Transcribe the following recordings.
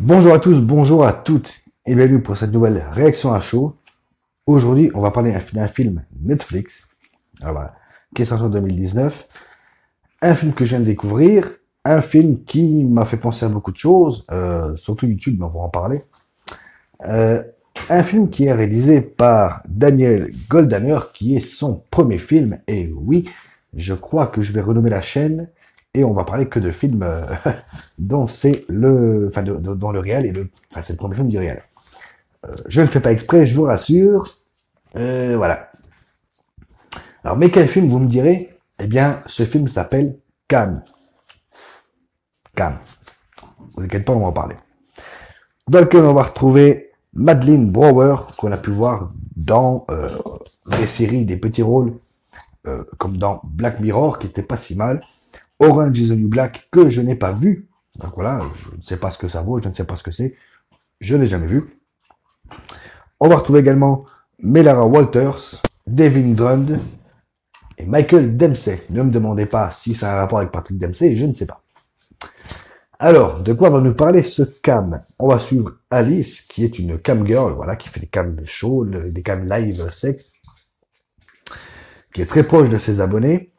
Bonjour à tous, bonjour à toutes et bienvenue pour cette nouvelle réaction à chaud. Aujourd'hui, on va parler d'un film Netflix, alors voilà, qui est sorti en 2019. Un film que je viens de découvrir, un film qui m'a fait penser à beaucoup de choses, surtout YouTube, mais on va en parler. Euh, un film qui est réalisé par Daniel Goldhaner, qui est son premier film. Et oui, je crois que je vais renommer la chaîne et on va parler que de films dont c'est dans le réel c'est le premier film du réel. Je ne le fais pas exprès, je vous rassure. Voilà. Alors, mais quel film, vous me direz? Eh bien, ce film s'appelle Cam. Cam. Vous inquiétez pas, on va en parler. Dans lequel on va retrouver Madeleine Brower, qu'on a pu voir dans des séries, des petits rôles, comme dans Black Mirror, qui était pas si mal. Orange is the New Black, que je n'ai pas vu. Donc voilà, je ne sais pas ce que ça vaut, je ne sais pas ce que c'est. Je n'ai jamais vu. On va retrouver également Melara Walters, Devin Drund et Michael Dempsey. Ne me demandez pas si ça a un rapport avec Patrick Dempsey, je ne sais pas. Alors, de quoi va nous parler ce cam? On va suivre Alice, qui est une cam girl, voilà, qui fait des cams show, des cams live sexe, qui est très proche de ses abonnés,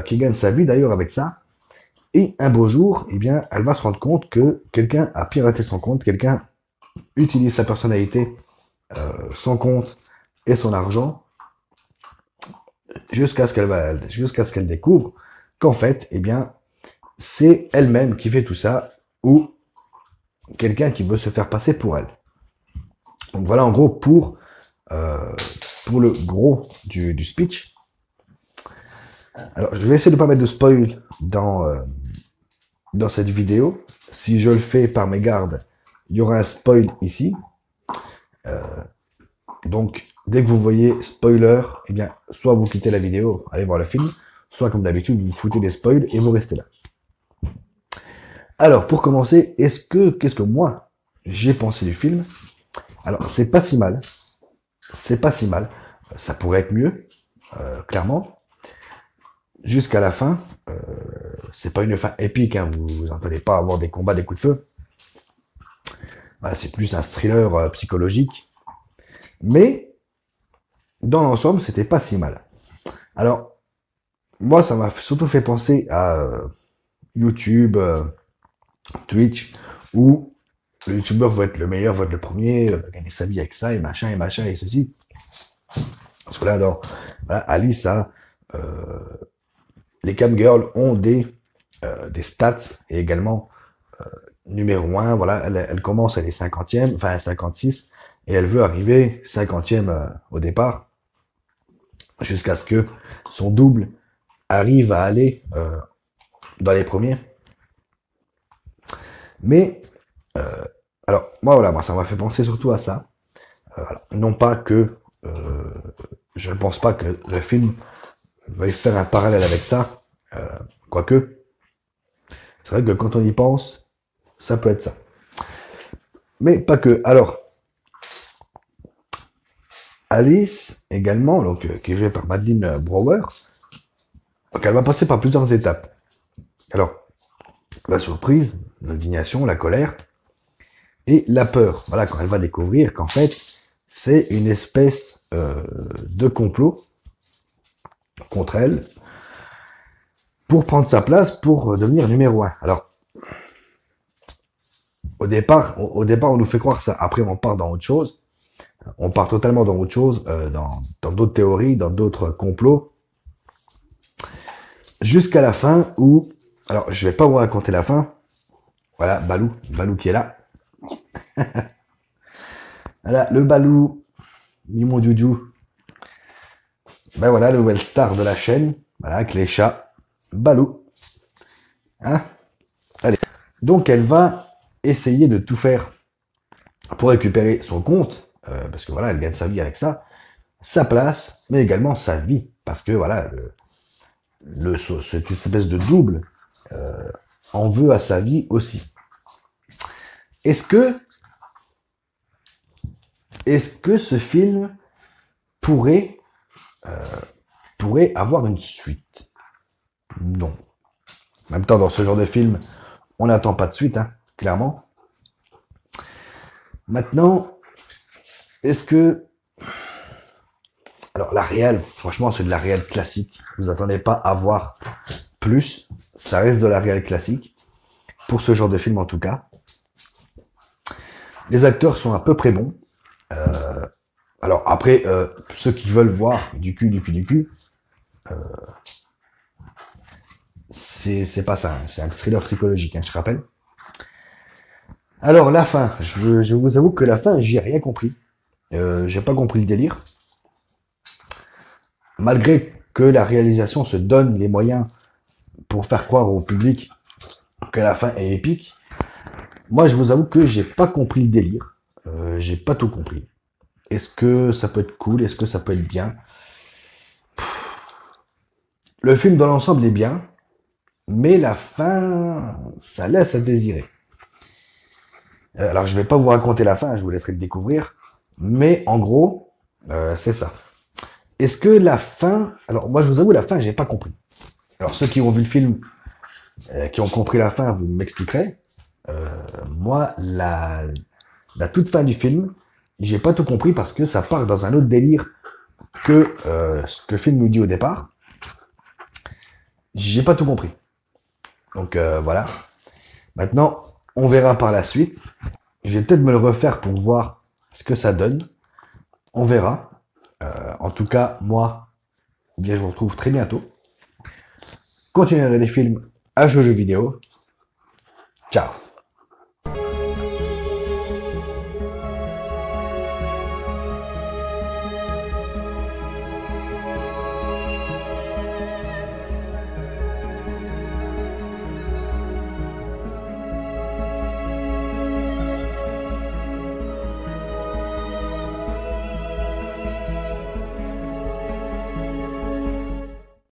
qui gagne sa vie d'ailleurs avec ça. Et un beau jour, eh bien, elle va se rendre compte que quelqu'un a piraté son compte, quelqu'un utilise sa personnalité, son compte et son argent, jusqu'à ce qu'elle découvre qu'en fait, eh bien, c'est elle-même qui fait tout ça, ou quelqu'un qui veut se faire passer pour elle. Donc voilà en gros pour le gros du speech. Alors je vais essayer de ne pas mettre de spoil dans cette vidéo. Si je le fais par mégarde, il y aura un spoil ici. Donc dès que vous voyez spoiler, eh bien soit vous quittez la vidéo, allez voir le film, soit comme d'habitude vous foutez des spoils et vous restez là. Alors, pour commencer, qu'est-ce que moi, j'ai pensé du film? Alors, c'est pas si mal. C'est pas si mal. Ça pourrait être mieux, clairement. Jusqu'à la fin, c'est pas une fin épique, hein, vous n'entendez pas avoir des combats, des coups de feu. Voilà, c'est plus un thriller psychologique. Mais, dans l'ensemble, c'était pas si mal. Alors, moi, ça m'a surtout fait penser à YouTube, Twitch, où le youtubeur veut être le meilleur, veut être le premier, gagner sa vie avec ça, et machin, et ceci. Parce que là, voilà, Alice a, les cam girls ont des stats, et également, numéro 1, voilà, elle commence, elle est 50e, enfin 56, et elle veut arriver 50e au départ, jusqu'à ce que son double arrive à aller dans les premiers. Mais, alors, moi, ça m'a fait penser surtout à ça. Non pas que, je ne pense pas que le film veuille faire un parallèle avec ça, quoique, c'est vrai que quand on y pense, ça peut être ça. Mais pas que. Alors, Alice, également, donc, qui est jouée par Madeleine Brower, donc elle va passer par plusieurs étapes. Alors, la surprise, l'indignation, la colère, et la peur. Voilà, quand elle va découvrir qu'en fait, c'est une espèce de complot contre elle pour prendre sa place, pour devenir numéro 1. Alors, au départ, on nous fait croire ça. Après, on part dans autre chose. On part totalement dans autre chose, dans d'autres théories, dans d'autres complots. Jusqu'à la fin où... Alors, je vais pas vous raconter la fin. Voilà, Balou qui est là. Voilà, le Balou, Mimon Doudou. Ben voilà, la nouvelle star de la chaîne. Voilà, avec les chats. Balou. Hein? Allez. Donc, elle va essayer de tout faire pour récupérer son compte. Parce que voilà, elle gagne sa vie avec ça. Sa place, mais également sa vie. Parce que voilà, cette espèce de double en veut à sa vie aussi. Est-ce que ce film pourrait avoir une suite? Non. En même temps, dans ce genre de film, on n'attend pas de suite, hein, clairement. Maintenant, est-ce que... Alors, la réelle, franchement, c'est de la réelle classique. Vous attendez pas à voir plus. Ça reste de la réelle classique. Pour ce genre de film, en tout cas. Les acteurs sont à peu près bons. Alors, après, ceux qui veulent voir du cul, c'est pas ça. Hein. C'est un thriller psychologique, hein, je rappelle. Alors, la fin. Je vous avoue que la fin, j'ai rien compris. J'ai pas compris le délire. Malgré que la réalisation se donne les moyens pour faire croire au public que la fin est épique, moi, je vous avoue que j'ai pas compris le délire. J'ai pas tout compris. Est-ce que ça peut être cool? Est-ce que ça peut être bien? Le film dans l'ensemble est bien, mais la fin, ça laisse à désirer. Alors, je vais pas vous raconter la fin, je vous laisserai le découvrir. Mais en gros, c'est ça. Est-ce que la fin... Alors, moi, je vous avoue, la fin, j'ai pas compris. Alors, ceux qui ont vu le film, qui ont compris la fin, vous m'expliquerez. Moi, la toute fin du film, j'ai pas tout compris parce que ça part dans un autre délire que ce que le film nous dit au départ. J'ai pas tout compris. Donc voilà. Maintenant, on verra par la suite. Je vais peut-être me le refaire pour voir ce que ça donne. On verra. En tout cas, moi, eh bien, je vous retrouve très bientôt. Continuez à regarder les films à jouer aux jeux vidéo. Ciao.